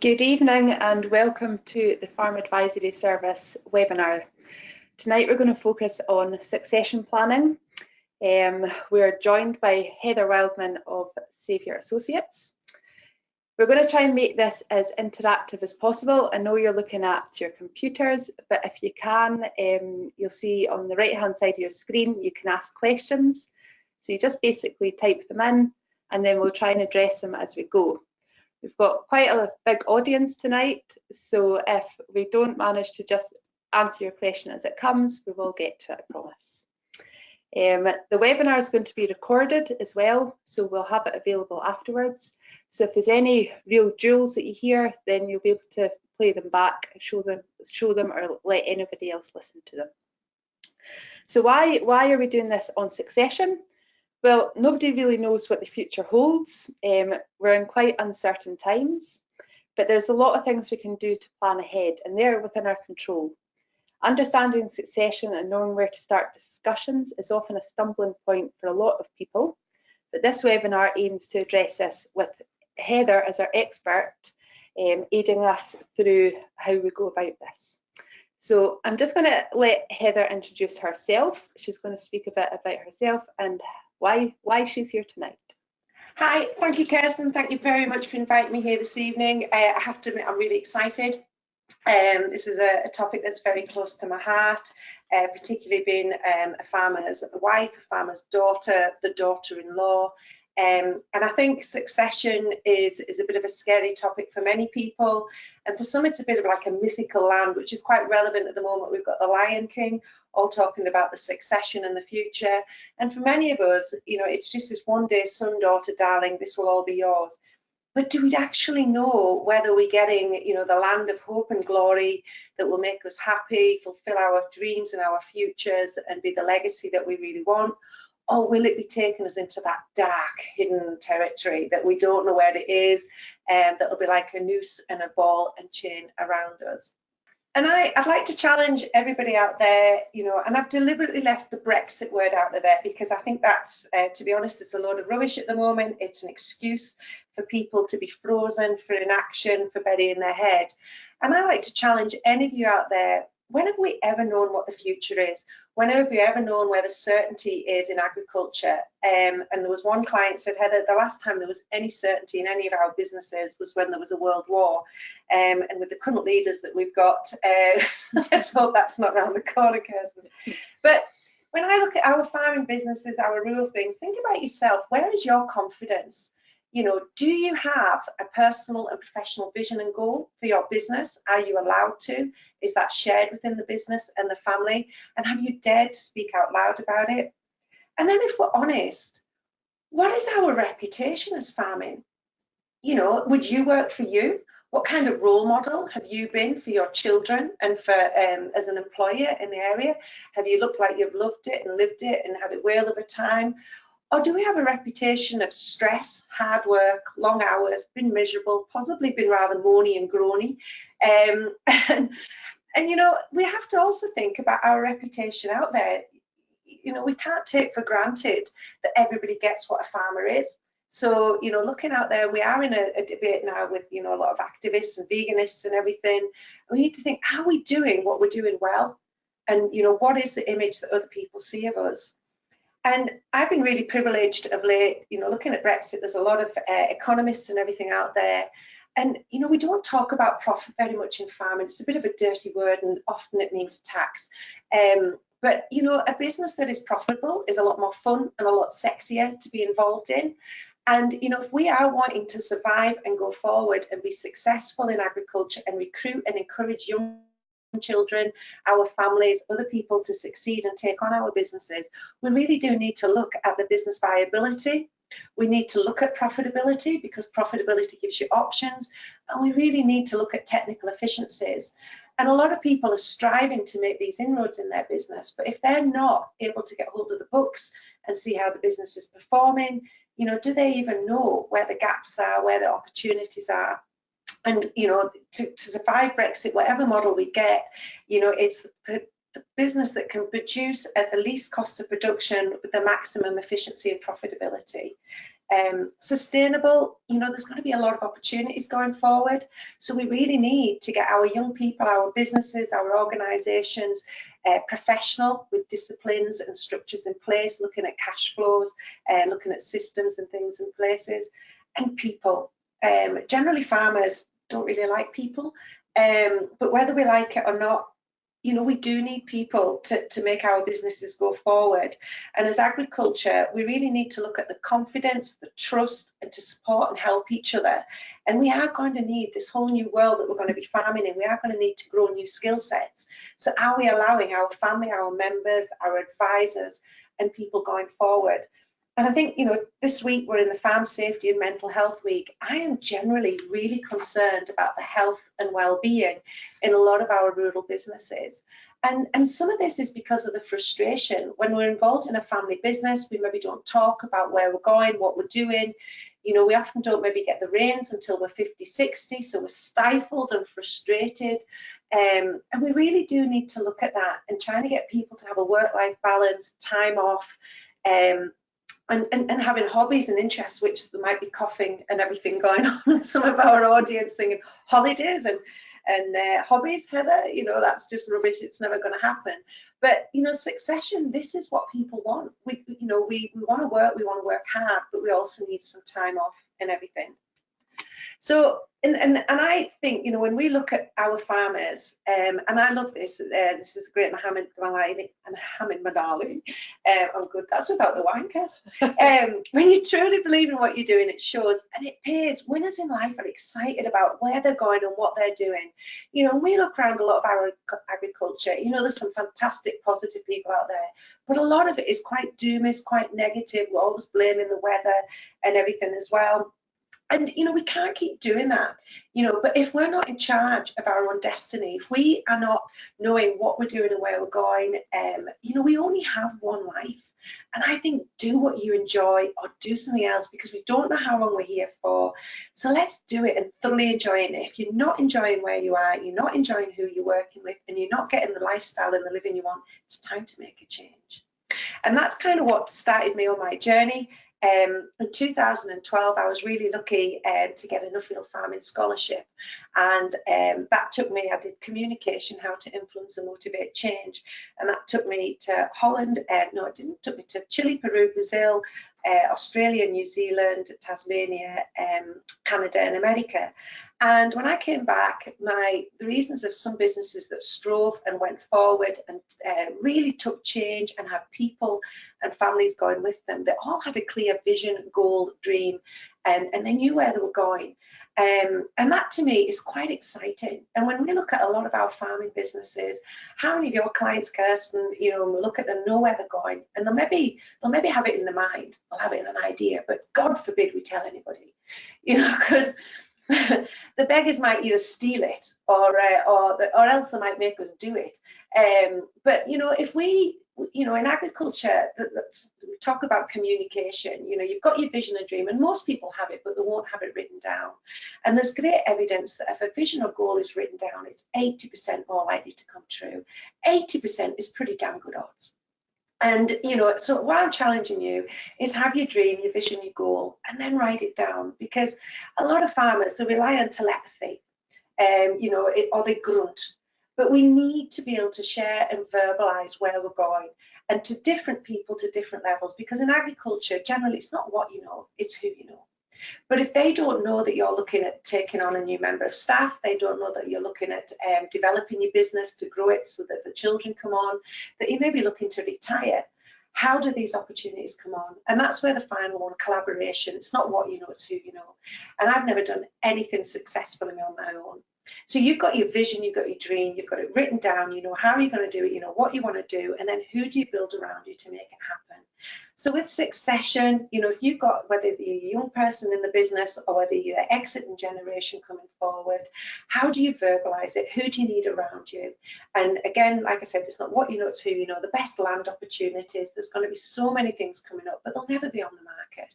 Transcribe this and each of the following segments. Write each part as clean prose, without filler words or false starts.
Good evening and welcome to the Farm Advisory Service webinar. Tonight we're going to focus on succession planning. We're joined by Heather Wildman of Saviour Associates. We're going to try and make this as interactive as possible. I know you're looking at your computers, but if you can, you'll see on the right hand side of your screen you can ask questions. So you just basically type them in and then we'll try and address them as we go. We've got quite a big audience tonight, so if we don't manage to just answer your question as it comes, we will get to it, I promise. The webinar is going to be recorded as well, so we'll have it available afterwards. So if there's any real jewels that you hear, then you'll be able to play them back, show them, or let anybody else listen to them. So why are we doing this on succession? Well, nobody really knows what the future holds. We're in quite uncertain times, but there's a lot of things we can do to plan ahead, and they're within our control. Understanding succession and knowing where to start discussions is often a stumbling point for a lot of people, but this webinar aims to address this with Heather as our expert, aiding us through how we go about this. So I'm just going to let Heather introduce herself. She's going to speak a bit about herself and why she's here tonight. Hi, thank you, Kirsten. Thank you very much for inviting me here this evening. I have to admit, I'm really excited. This is a topic that's very close to my heart, particularly being a farmer's wife, a farmer's daughter, the daughter-in-law. And I think succession is a bit of a scary topic for many people, and for some it's a bit of like a mythical land, which is quite relevant at the moment. We've got the Lion King all talking about the succession and the future, and for many of us, you know, it's just this one day, son, daughter, darling, this will all be yours. But do we actually know whether we're getting, you know, the land of hope and glory that will make us happy, fulfill our dreams and our futures, and be the legacy that we really want? Or will it be taking us into that dark, hidden territory that we don't know where it is, and that'll be like a noose and a ball and chain around us? And I'd like to challenge everybody out there, you know, and I've deliberately left the Brexit word out of there because I think that's, to be honest, it's a load of rubbish at the moment. It's an excuse for people to be frozen, for inaction, for burying their head. And I like to challenge any of you out there. When have we ever known what the future is? When have we ever known where the certainty is in agriculture? And there was one client said, Heather, the last time there was any certainty in any of our businesses was when there was a world war. And with the current leaders that we've got, let's hope that's not around the corner, Kirsten. But when I look at our farming businesses, our rural things, think about yourself. Where is your confidence? You know, do you have a personal and professional vision and goal for your business? Are you allowed to? Is that shared within the business and the family? And have you dared to speak out loud about it? And then if we're honest, what is our reputation as farming? You know, would you work for you? What kind of role model have you been for your children and for as an employer in the area? Have you looked like you've loved it and lived it and had it well over time? Or do we have a reputation of stress, hard work, long hours, been miserable, possibly been rather moany and groany? And you know, we have to also think about our reputation out there. You know, we can't take for granted that everybody gets what a farmer is. So, you know, looking out there, we are in a debate now with, you know, a lot of activists and veganists and everything. We need to think, are we doing what we're doing well? And, you know, what is the image that other people see of us? And I've been really privileged of late, you know, looking at Brexit, there's a lot of economists and everything out there. And, you know, we don't talk about profit very much in farming. It's a bit of a dirty word and often it means tax. But, you know, a business that is profitable is a lot more fun and a lot sexier to be involved in. And, you know, if we are wanting to survive and go forward and be successful in agriculture and recruit and encourage young children, our families, other people to succeed and take on our businesses, we really do need to look at the business viability. We need to look at profitability because profitability gives you options, and we really need to look at technical efficiencies. And a lot of people are striving to make these inroads in their business, but if they're not able to get hold of the books and see how the business is performing, you know, do they even know where the gaps are, where the opportunities are? And, you know, to survive Brexit, whatever model we get, you know, it's the business that can produce at the least cost of production with the maximum efficiency and profitability. Sustainable, there's going to be a lot of opportunities going forward. So we really need to get our young people, our businesses, our organisations professional with disciplines and structures in place, looking at cash flows, looking at systems and things in places, and people. Generally, farmers don't really like people, but whether we like it or not, we do need people to make our businesses go forward. And as agriculture, we really need to look at the confidence, the trust, and to support and help each other. And we are going to need this whole new world that we're going to be farming in. We are going to need to grow new skill sets. So are we allowing our family, our members, our advisors, and people going forward? And I think, this week we're in the Farm Safety and Mental Health Week. I am generally really concerned about the health and well-being in a lot of our rural businesses. And some of this is because of the frustration. When we're involved in a family business, we maybe don't talk about where we're going, what we're doing. We often don't maybe get the reins until we're 50, 60, so we're stifled and frustrated. And we really do need to look at that and trying to get people to have a work-life balance, time off, and having hobbies and interests, which there might be coughing and everything going on. Some of our audience thinking holidays and hobbies, Heather, that's just rubbish. It's never going to happen. But succession, this is what people want. We want to work, we want to work hard, but we also need some time off and everything. So, and I think, when we look at our farmers, and I love this, this is a great Muhammad Manali. I'm good, that's without the wine, Kaz. When you truly believe in what you're doing, it shows and it pays. Winners in life are excited about where they're going and what they're doing. When we look around a lot of our agriculture, there's some fantastic, positive people out there, but a lot of it is quite doomist, quite negative. We're always blaming the weather and everything as well. And, we can't keep doing that, but if we're not in charge of our own destiny, if we are not knowing what we're doing and where we're going, we only have one life. And I think do what you enjoy or do something else, because we don't know how long we're here for. So let's do it and thoroughly enjoy it. If you're not enjoying where you are, you're not enjoying who you're working with, and you're not getting the lifestyle and the living you want, it's time to make a change. And that's kind of what started me on my journey. In 2012, I was really lucky to get a Nuffield Farming Scholarship, and that took me, I did communication, how to influence and motivate change, and that took me to Holland, no it didn't, it took me to Chile, Peru, Brazil, Australia, New Zealand, Tasmania, Canada and America. And when I came back, the reasons of some businesses that strove and went forward and really took change and had people and families going with them, they all had a clear vision, goal, dream, and they knew where they were going. And that to me is quite exciting. And when we look at a lot of our farming businesses, how many of your clients, Kirsten, we look at them, know where they're going, and they'll maybe have it in their mind, they'll have it in an idea, but God forbid we tell anybody, because the beggars might either steal it or else they might make us do it. But if we, in agriculture, we talk about communication. You've got your vision and dream, and most people have it, but they won't have it written down. And there's great evidence that if a vision or goal is written down, it's 80% more likely to come true. 80% is pretty damn good odds. And, so what I'm challenging you is have your dream, your vision, your goal, and then write it down, because a lot of farmers, they rely on telepathy, or they grunt. But we need to be able to share and verbalize where we're going, and to different people to different levels, because in agriculture, generally, it's not what you know, it's who you know. But if they don't know that you're looking at taking on a new member of staff, they don't know that you're looking at developing your business to grow it so that the children come on, that you may be looking to retire, how do these opportunities come on? And that's where the final one, collaboration, it's not what you know, it's who you know. And I've never done anything successfully on my own. So you've got your vision, you've got your dream, you've got it written down, you know how you're going to do it, you know what you want to do, and then who do you build around you to make it happen? So with succession, if you've got, whether you're a young person in the business or whether you're the exiting generation coming forward, how do you verbalize it? Who do you need around you? And again, like I said, it's not what you know, it's who you know. The best land opportunities, there's going to be so many things coming up, but they'll never be on the market.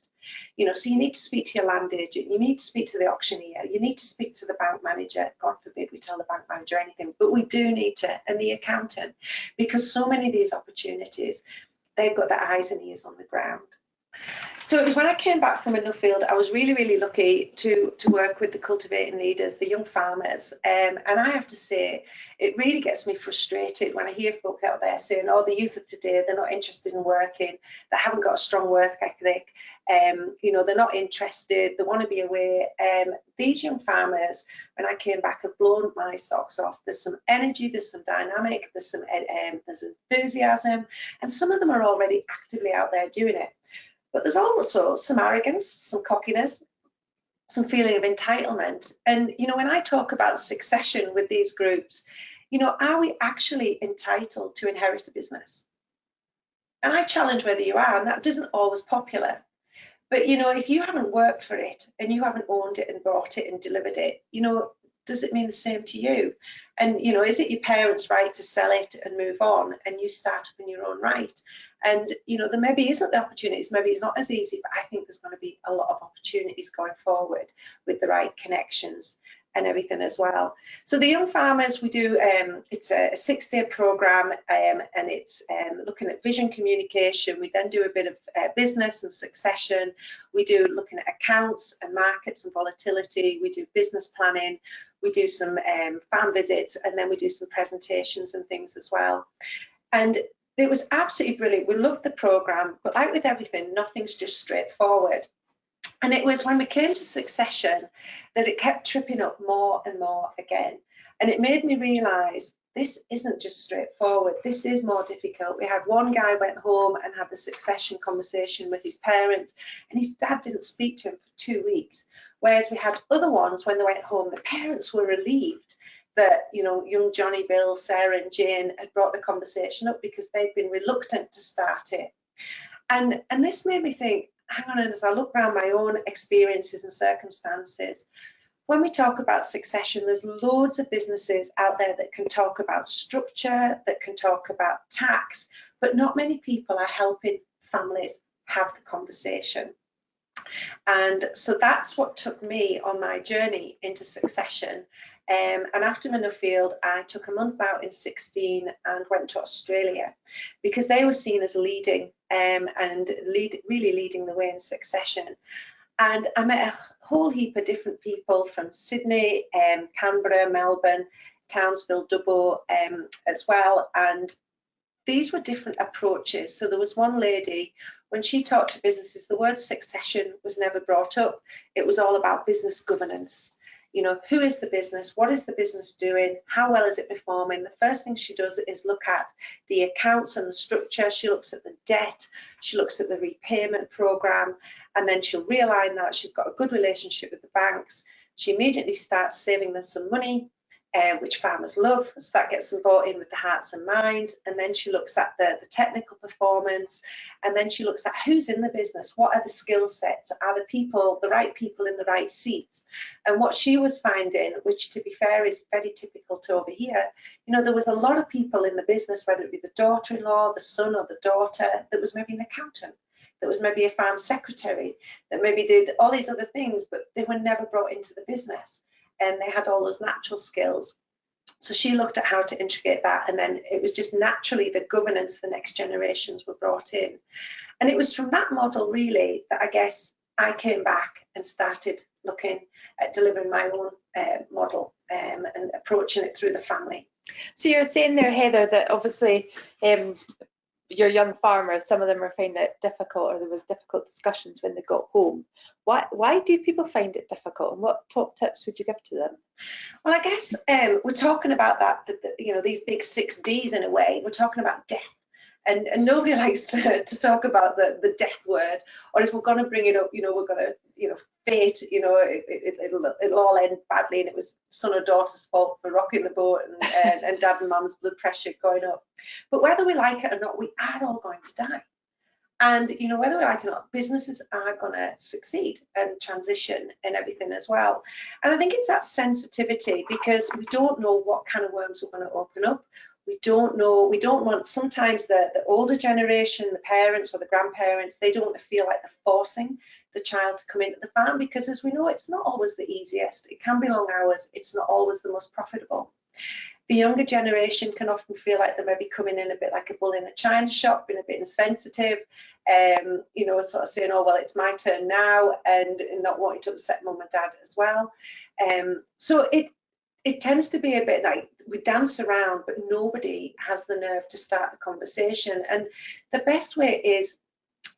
So you need to speak to your land agent, you need to speak to the auctioneer, you need to speak to the bank manager. God forbid we tell the bank manager anything, but we do need to, and the accountant, because so many of these opportunities, they've got their eyes and ears on the ground. So it was when I came back from Nuffield, I was really, really lucky to work with the Cultivating Leaders, the young farmers. And I have to say, it really gets me frustrated when I hear folks out there saying, oh, the youth of today, they're not interested in working, they haven't got a strong work ethic, you know, they're not interested, they want to be away. These young farmers, when I came back, have blown my socks off. There's some energy, there's some dynamic, there's enthusiasm, and some of them are already actively out there doing it. But there's also some arrogance, some cockiness, some feeling of entitlement. And, you know, when I talk about succession with these groups, you know, are we actually entitled to inherit a business? And I challenge whether you are, and that isn't always popular. But, you know, if you haven't worked for it and you haven't owned it and bought it and delivered it, you know, does it mean the same to you? And, you know, is it your parents' right to sell it and move on and you start up in your own right? And, you know, there maybe isn't the opportunities, maybe it's not as easy, but I think there's going to be a lot of opportunities going forward with the right connections and everything as well. So the young farmers, we do, it's a 6-day program, and it's looking at vision communication. We then do a bit of business and succession. We do looking at accounts and markets and volatility. We do business planning. We do some farm visits, and then we do some presentations and things as well. And it was absolutely brilliant. We loved the program, but like with everything, nothing's just straightforward. And it was when we came to succession that it kept tripping up more and more again. And it made me realise this isn't just straightforward. This is more difficult. We had one guy went home and had the succession conversation with his parents, and his dad didn't speak to him for 2 weeks. Whereas we had other ones, when they went home, the parents were relieved that, you know, young Johnny, Bill, Sarah and Jane had brought the conversation up because they'd been reluctant to start it. And this made me think, hang on, as I look around my own experiences and circumstances, when we talk about succession, there's loads of businesses out there that can talk about structure, that can talk about tax, but not many people are helping families have the conversation. And so that's what took me on my journey into succession. And after Nuffield, I took a month out in 2016 and went to Australia because they were seen as leading and really leading the way in succession. And I met a whole heap of different people from Sydney, Canberra, Melbourne, Townsville, Dubbo as well. And these were different approaches. So there was one lady, when she talked to businesses, the word succession was never brought up. It was all about business governance. You know, who is the business? What is the business doing? How well is it performing? The first thing she does is look at the accounts and the structure. She looks at the debt. She looks at the repayment program, and then she'll realign that. She's got a good relationship with the banks. She immediately starts saving them some money, which farmers love, so that gets them bought in with the hearts and minds. And then she looks at the technical performance, and then she looks at who's in the business, what are the skill sets, are the people, the right people in the right seats. And what she was finding, which to be fair is very typical to over here, you know, there was a lot of people in the business, whether it be the daughter-in-law, the son or the daughter, that was maybe an accountant, that was maybe a farm secretary, that maybe did all these other things, but they were never brought into the business. And they had all those natural skills. So she looked at how to integrate that, and then it was just naturally the governance, the next generations were brought in. And it was from that model really that I guess I came back and started looking at delivering my own model and approaching it through the family. So you're saying there, Heather, that obviously your young farmers, some of them are finding it difficult, or there was difficult discussions when they got home. Why do people find it difficult, and what top tips would you give to them? Well, I guess we're talking about that, you know, these big 6 Ds in a way. We're talking about death, and nobody likes to talk about the death word. Or if we're going to bring it up, you know, we're going to, you know, fate, you know, it'll all end badly, and it was son or daughter's fault for rocking the boat, and dad and mum's blood pressure going up. But whether we like it or not, we are all going to die. And, you know, whether we like it or not, businesses are going to succeed and transition and everything as well. And I think it's that sensitivity, because we don't know what kind of worms we're going to open up. We don't know, we don't want, sometimes the older generation, the parents or the grandparents, they don't want to feel like they're forcing the child to come into the farm, because as we know, it's not always the easiest. It can be long hours. It's not always the most profitable. The younger generation can often feel like they may be coming in a bit like a bull in a china shop, being a bit insensitive, you know, sort of saying, oh, well, it's my turn now, and not wanting to upset mum and dad as well. So it tends to be a bit like we dance around, but nobody has the nerve to start the conversation. And the best way is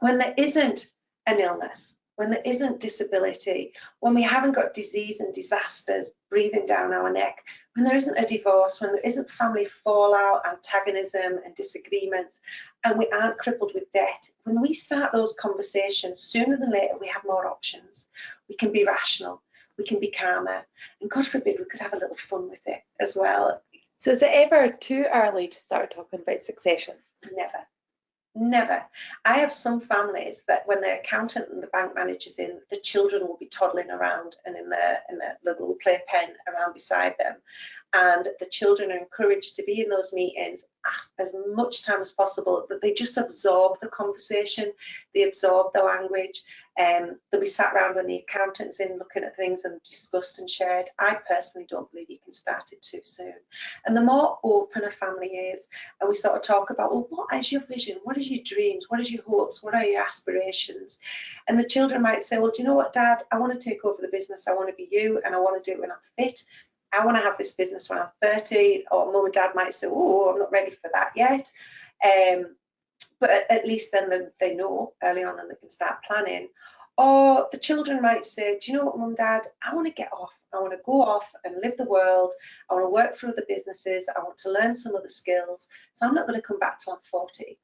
when there isn't an illness, when there isn't disability, when we haven't got disease and disasters breathing down our neck, when there isn't a divorce, when there isn't family fallout, antagonism and disagreements, and we aren't crippled with debt, when we start those conversations, sooner than later we have more options. We can be rational, we can be calmer, and God forbid we could have a little fun with it as well. So is it ever too early to start talking about succession? Never. Never. I have some families that when their accountant and the bank manager's in, the children will be toddling around and in their little playpen around beside them. And the children are encouraged to be in those meetings as much time as possible, that they just absorb the conversation, they absorb the language. They'll be sat around when the accountant's in looking at things and discussed and shared. I personally don't believe you can start it too soon. And the more open a family is, and we sort of talk about, well, what is your vision? What is your dreams? What is your hopes? What are your aspirations? And the children might say, well, do you know what, Dad? I want to take over the business. I want to be you, and I want to do it when I'm fit. I want to have this business when I'm 30, or mum and dad might say, oh, I'm not ready for that yet. But at least then they know early on and they can start planning. Or the children might say, do you know what, mum, dad, I want to get off. I want to go off and live the world. I want to work for other businesses. I want to learn some other skills. So I'm not going to come back till I'm 40.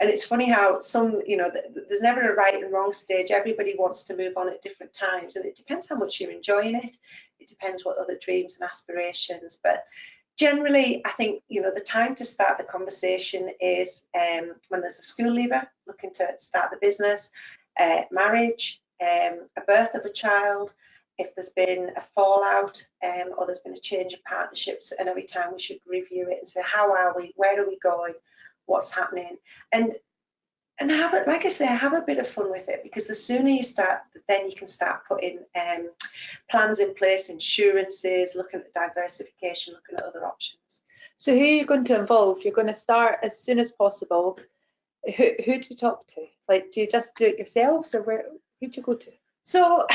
And it's funny how some, you know, there's never a right and wrong stage. Everybody wants to move on at different times, and it depends how much you're enjoying it. It depends what other dreams and aspirations. But generally, I think, you know, the time to start the conversation is when there's a school leaver looking to start the business, marriage, a birth of a child, if there's been a fallout or there's been a change of partnerships, and every time we should review it and say, how are we, where are we going, what's happening, and have it, like I say, have a bit of fun with it, because the sooner you start, then you can start putting plans in place, insurances, looking at diversification, looking at other options. So who are you going to involve? You're going to start as soon as possible. Who do you talk to? Like, do you just do it yourselves, or who do you go to? So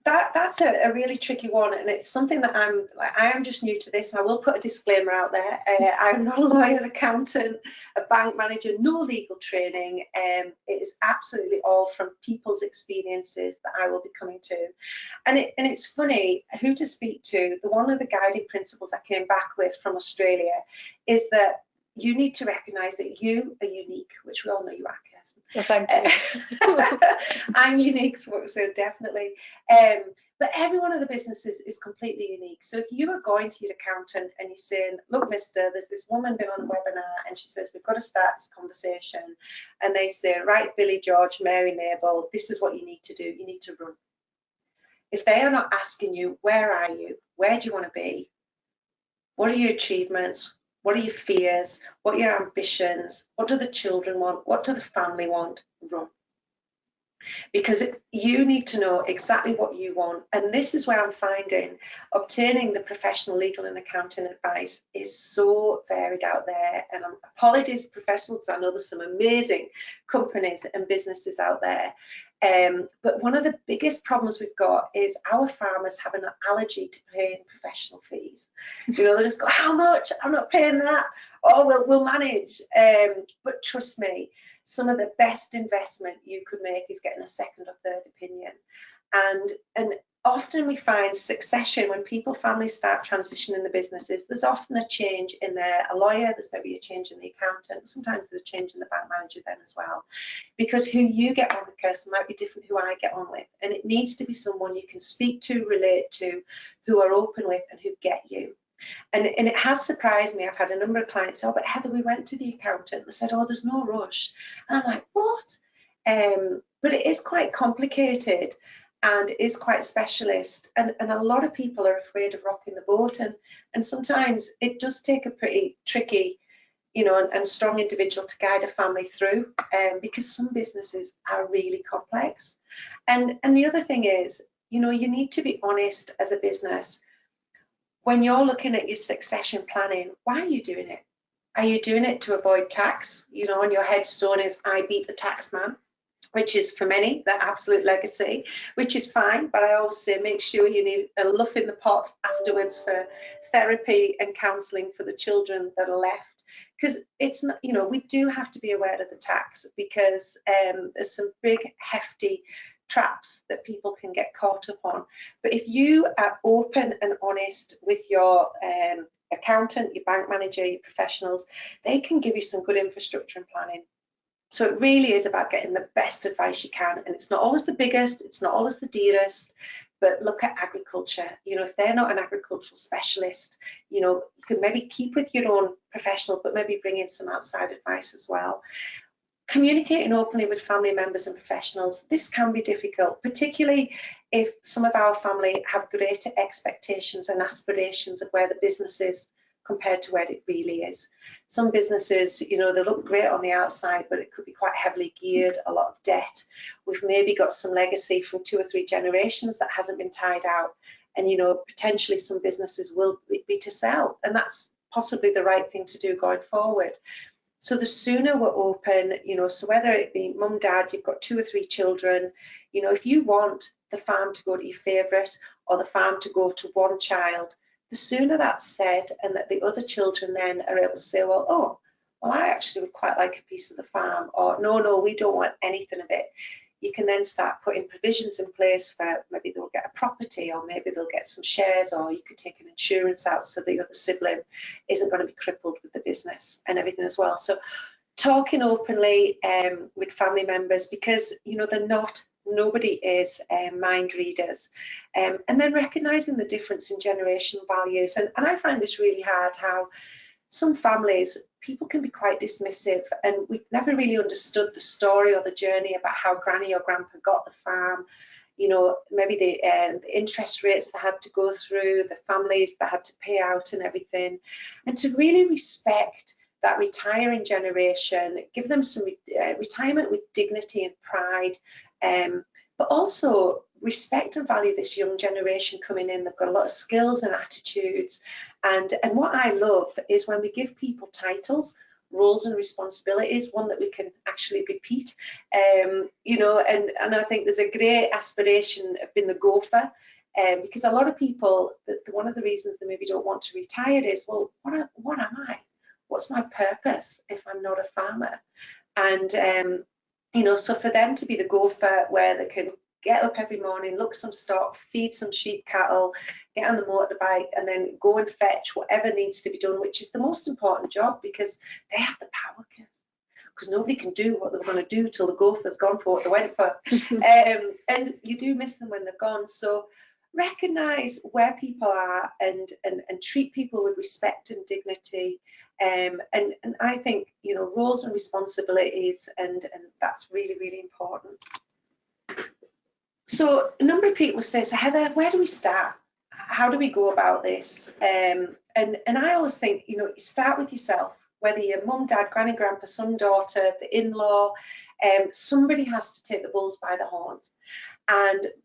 that's a really tricky one, and it's something that I am just new to this. I will put a disclaimer out there. I'm not a lawyer, accountant, a bank manager, no legal training. It is absolutely all from people's experiences that I will be coming to. And it's funny who to speak to. One of the guiding principles I came back with from Australia is that you need to recognise that you are unique, which we all know you are, Kirsten. Well, thank you. I'm unique, so definitely. But every one of the businesses is completely unique. So if you are going to your accountant and you're saying, look, mister, there's this woman been on a webinar and she says, we've got to start this conversation. And they say, right, Billy, George, Mary, Mabel, this is what you need to do. You need to run. If they are not asking you, where are you? Where do you want to be? What are your achievements? What are your fears? What are your ambitions? What do the children want? What do the family want? Run. Because you need to know exactly what you want. And this is where I'm finding obtaining the professional legal and accounting advice is so varied out there. And apologies to professionals, I know there's some amazing companies and businesses out there. But one of the biggest problems we've got is our farmers have an allergy to paying professional fees. You know, they just go, how much? I'm not paying that. Oh, we'll manage. But trust me, some of the best investment you could make is getting a second or third opinion. And often we find succession when families start transitioning the businesses, there's often a change in a lawyer, there's maybe a change in the accountant, sometimes there's a change in the bank manager then as well. Because who you get on with, Kirsten, might be different who I get on with. And it needs to be someone you can speak to, relate to, who are open with and who get you. And it has surprised me. I've had a number of clients say, oh, but Heather, we went to the accountant. They said, oh, there's no rush. And I'm like, what? But it is quite complicated and is quite specialist. And a lot of people are afraid of rocking the boat. And sometimes it does take a pretty tricky, you know, and strong individual to guide a family through, because some businesses are really complex. And the other thing is, you know, you need to be honest as a business. when you're looking at your succession planning, why are you doing it? Are you doing it to avoid tax? You know, on your headstone is "I beat the tax man," which is for many the absolute legacy, which is fine, but I always say make sure you need a luff in the pot afterwards for therapy and counselling for the children that are left. Because it's not, you know, we do have to be aware of the tax, because there's some big hefty traps that people can get caught up on. But if you are open and honest with your accountant, your bank manager, your professionals, they can give you some good infrastructure and planning. So it really is about getting the best advice you can, and it's not always the biggest, it's not always the dearest, but look at agriculture. You know, if they're not an agricultural specialist, you know, you can maybe keep with your own professional, but maybe bring in some outside advice as well. Communicating openly with family members and professionals, this can be difficult, particularly if some of our family have greater expectations and aspirations of where the business is compared to where it really is. Some businesses, you know, they look great on the outside, but it could be quite heavily geared, a lot of debt. We've maybe got some legacy from 2 or 3 generations that hasn't been tied out. And, you know, potentially some businesses will be to sell, and that's possibly the right thing to do going forward. So the sooner we're open, you know, so whether it be mum, dad, you've got 2 or 3 children, you know, if you want the farm to go to your favourite or the farm to go to one child, the sooner that's said, and that the other children then are able to say, well, oh, well, I actually would quite like a piece of the farm, or no, we don't want anything of it. You can then start putting provisions in place for maybe they'll get a property, or maybe they'll get some shares, or you could take an insurance out so the other sibling isn't going to be crippled with the business and everything as well. So talking openly with family members, because, you know, nobody is mind readers, and then recognizing the difference in generational values. And I find this really hard, how some families, people can be quite dismissive, and we've never really understood the story or the journey about how granny or grandpa got the farm. You know, maybe the interest rates they had to go through, the families that had to pay out and everything, and to really respect that retiring generation, give them some retirement with dignity and pride, but also respect and value this young generation coming in. They've got a lot of skills and attitudes, and what I love is when we give people titles, roles and responsibilities, one that we can actually repeat, you know, and I think there's a great aspiration of being the gopher, because a lot of people, one of the reasons they maybe don't want to retire is, well, what am I? What's my purpose if I'm not a farmer? And you know, so for them to be the gopher, where they can get up every morning, look some stock, feed some sheep, cattle, get on the motorbike, and then go and fetch whatever needs to be done, which is the most important job, because they have the power, because nobody can do what they're going to do till the gopher's gone for what they went for. And you do miss them when they're gone. So recognise where people are, and treat people with respect and dignity. And I think, you know, roles and responsibilities, and that's really, really important. So a number of people say, so Heather, where do we start? How do we go about this? And I always think, you know, start with yourself, whether you're mum, dad, granny, grandpa, son, daughter, the in-law, somebody has to take the bulls by the horns.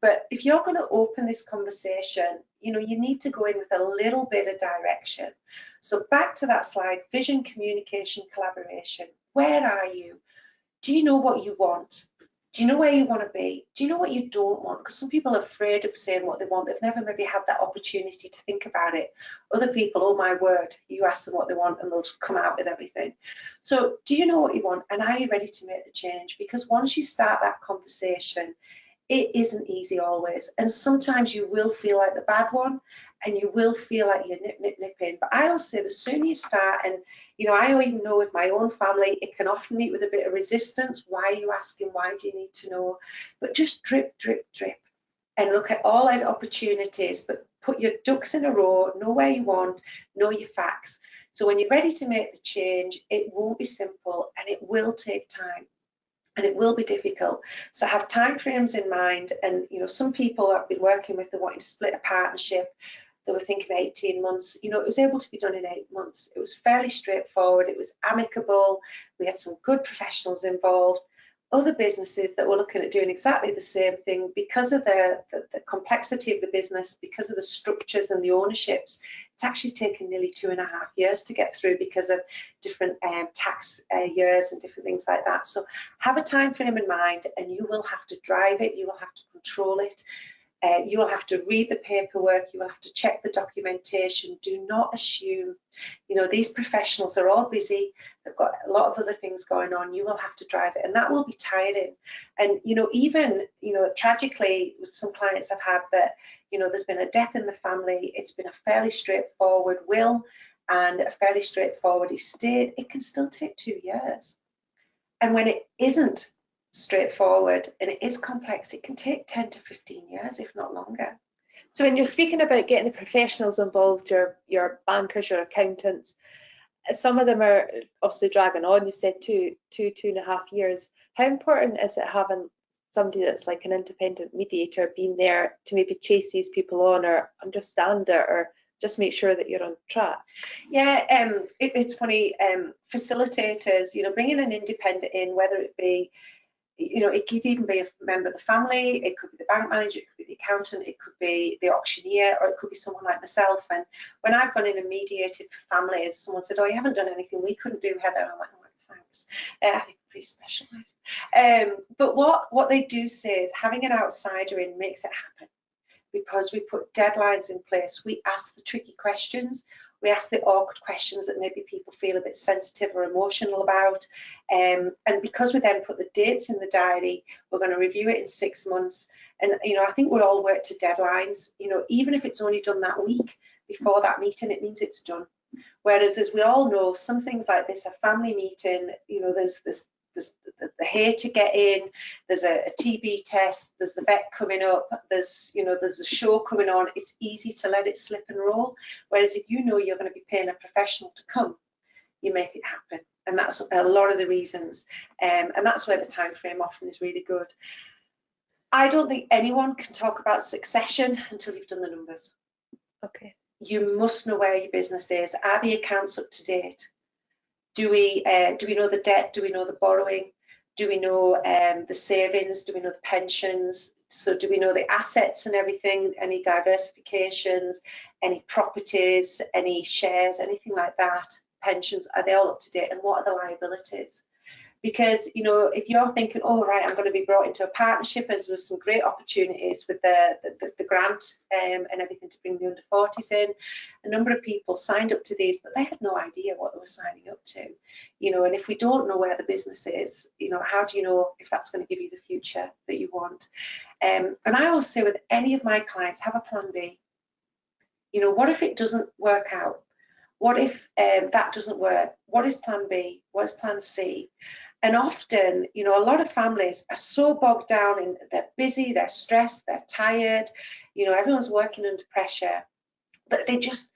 But if you're going to open this conversation, you know, you need to go in with a little bit of direction. So back to that slide, vision, communication, collaboration. Where are you? Do you know what you want? Do you know where you want to be? Do you know what you don't want? Because some people are afraid of saying what they want. They've never maybe had that opportunity to think about it. Other people, oh my word, you ask them what they want and they'll just come out with everything. So do you know what you want, and are you ready to make the change? Because once you start that conversation, it isn't easy always, and sometimes you will feel like the bad one, and you will feel like you're nipping. But I always say the sooner you start, and you know, I even know with my own family, it can often meet with a bit of resistance. Why are you asking? Why do you need to know? But just drip, drip, drip, and look at all our opportunities, but put your ducks in a row, know where you want, know your facts. So when you're ready to make the change, it won't be simple, and it will take time. And it will be difficult. So have time frames in mind. And you know, some people I've been working with, they're wanting to split a partnership. They were thinking 18 months. You know, it was able to be done in 8 months. It was fairly straightforward. It was amicable. We had some good professionals involved. other businesses that were looking at doing exactly the same thing, because of the complexity of the business, because of the structures and the ownerships, it's actually taken nearly 2.5 years to get through because of different tax years and different things like that. So have a time frame in mind, and you will have to drive it, you will have to control it. You will have to read the paperwork, you will have to check the documentation. Do not assume, you know, these professionals are all busy, they've got a lot of other things going on. You will have to drive it, and that will be tiring. And, you know, even, you know, tragically, with some clients I've had that, you know, there's been a death in the family, it's been a fairly straightforward will and a fairly straightforward estate, it can still take 2 years. And when it isn't straightforward and it is complex, it can take 10 to 15 years, if not longer. So when you're speaking about getting the professionals involved, your bankers, your accountants, some of them are obviously dragging on. You said 2.5 years. How important is it having somebody that's like an independent mediator being there to maybe chase these people on, or understand it, or just make sure that you're on track? Yeah, it's funny, facilitators, you know, bringing an independent in, whether it be, you know, it could even be a member of the family, it could be the bank manager, it could be the accountant, it could be the auctioneer, or it could be someone like myself. And when I've gone in and mediated for families, someone said, oh, you haven't done anything we couldn't do, Heather. And I'm like, oh, thanks. I think I'm pretty specialised. But what they do say is having an outsider in makes it happen, because we put deadlines in place. We ask the tricky questions. We ask the awkward questions that maybe people feel a bit sensitive or emotional about. And because we then put the dates in the diary, we're going to review it in 6 months. And, you know, I think we all work to deadlines. You know, even if it's only done that week before that meeting, it means it's done. Whereas, as we all know, some things like this, a family meeting, you know, there's the hair to get in, there's a TB test, there's the vet coming up, there's, you know, there's a show coming on. It's easy to let it slip and roll. Whereas if you know you're going to be paying a professional to come, you make it happen. And that's a lot of the reasons. And that's where the time frame often is really good. I don't think anyone can talk about succession until you've done the numbers. Okay. You must know where your business is. Are the accounts up to date? Do we know the debt? Do we know the borrowing? Do we know the savings? Do we know the pensions? So do we know the assets and everything? Any diversifications, any properties, any shares, anything like that? Pensions, are they all up to date? And what are the liabilities? Because, you know, if you're thinking, oh, right, I'm going to be brought into a partnership, as there was some great opportunities with the grant and everything to bring the under 40s in, a number of people signed up to these, but they had no idea what they were signing up to. You know, and if we don't know where the business is, you know, how do you know if that's going to give you the future that you want? And I always say with any of my clients, have a plan B. You know, what if it doesn't work out? What if that doesn't work? What is plan B? What is plan C? And often, you know, a lot of families are so bogged down in, they're busy, they're stressed, they're tired, you know, everyone's working under pressure, that they just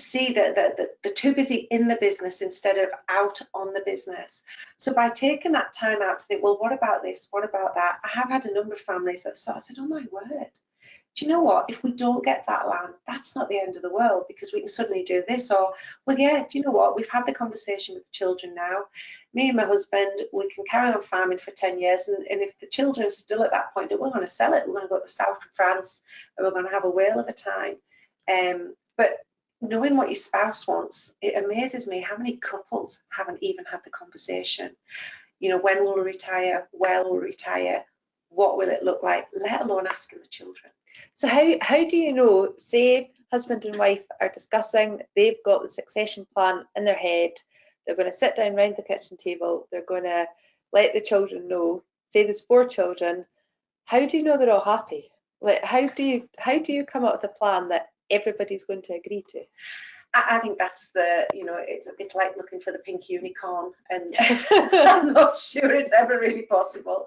see that they're too busy in the business instead of out on the business. So by taking that time out to think, well, what about this? What about that? I have had a number of families that sort of said, oh my word, do you know what, if we don't get that land, that's not the end of the world, because we can suddenly do this. Or, well, yeah, do you know what, we've had the conversation with the children now. Me and my husband, we can carry on farming for 10 years, and if the children are still at that point, we're going to sell it, we're going to go to the south of France, and we're going to have a whale of a time. But knowing what your spouse wants, it amazes me how many couples haven't even had the conversation. You know, when will we retire? Where will we retire? What will it look like? Let alone asking the children. So how do you know, say husband and wife are discussing, they've got the succession plan in their head, they're going to sit down around the kitchen table, they're going to let the children know, say there's 4 children, how do you know they're all happy? Like, how do you come up with a plan that everybody's going to agree to? I think that's the, you know, it's like looking for the pink unicorn, and I'm not sure it's ever really possible.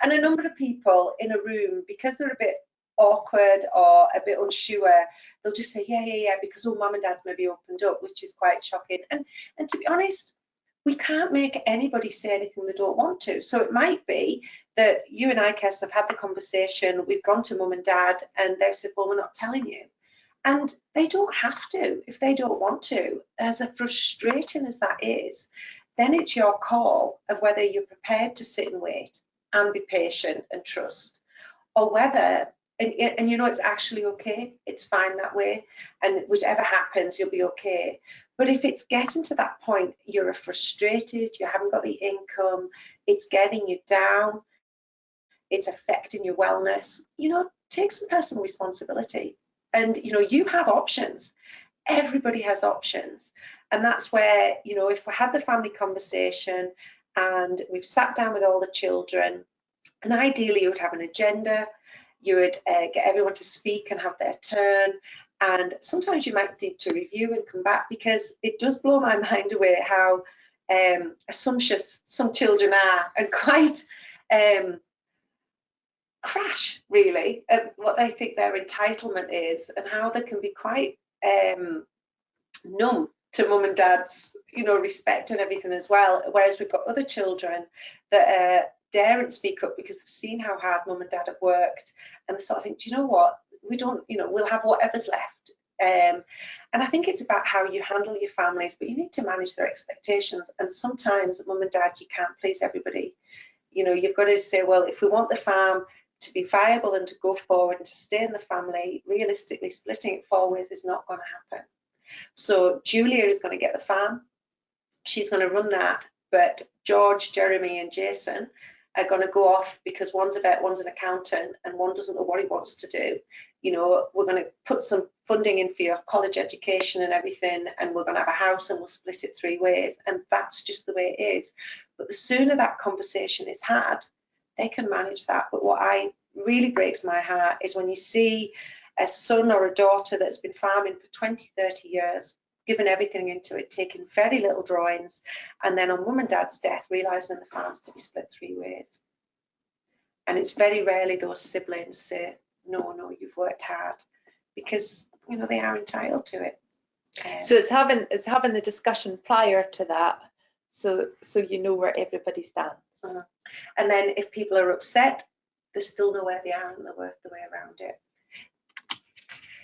And a number of people in a room, because they're a bit awkward or a bit unsure, they'll just say, yeah, because mum and dad's maybe opened up, which is quite shocking. And to be honest, we can't make anybody say anything they don't want to. So it might be that you and I, Kirsten, have had the conversation, we've gone to mum and dad, and they've said, well, we're not telling you. And they don't have to if they don't want to. As frustrating as that is, then it's your call of whether you're prepared to sit and wait and be patient and trust, or whether, and you know it's actually okay, it's fine that way, and whichever happens, you'll be okay. But if it's getting to that point, you're frustrated, you haven't got the income, it's getting you down, it's affecting your wellness, you know, take some personal responsibility. And, you know, you have options. Everybody has options. And that's where, you know, if we had the family conversation and we've sat down with all the children, and ideally you would have an agenda, you would get everyone to speak and have their turn. And sometimes you might need to review and come back, because it does blow my mind away how assumptuous some children are, and quite crash really at what they think their entitlement is, and how they can be quite numb to mum and dad's, you know, respect and everything as well. Whereas we've got other children that dare and speak up because they've seen how hard mum and dad have worked, and they sort of think, do you know what, we don't, you know, we'll have whatever's left. And I think it's about how you handle your families, but you need to manage their expectations. And sometimes mum and dad, you can't please everybody. You know, you've got to say, well, if we want the farm to be viable and to go forward and to stay in the family, realistically splitting it 4 ways is not going to happen. So Julia is going to get the farm, she's going to run that, but George, Jeremy and Jason are going to go off, because one's a vet, one's an accountant, and one doesn't know what he wants to do. You know, we're going to put some funding in for your college education and everything, and we're going to have a house and we'll split it 3 ways, and that's just the way it is. But the sooner that conversation is had, they can manage that. But what really breaks my heart is when you see a son or a daughter that's been farming for 20, 30 years, given everything into it, taking very little drawings, and then on mum and dad's death, realising the farm's to be split 3 ways. And it's very rarely those siblings say, no, you've worked hard, because, you know, they are entitled to it. So it's having the discussion prior to that, so you know where everybody stands. And then if people are upset, they still know where they are and they work the way around it.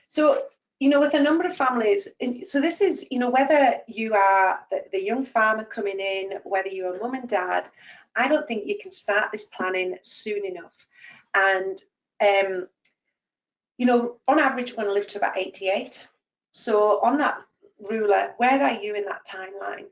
So, you know, with a number of families, so this is, you know, whether you are the young farmer coming in, whether you're a mum and dad, I don't think you can start this planning soon enough. And, you know, on average, we're going to live to about 88. So on that ruler, where are you in that timeline?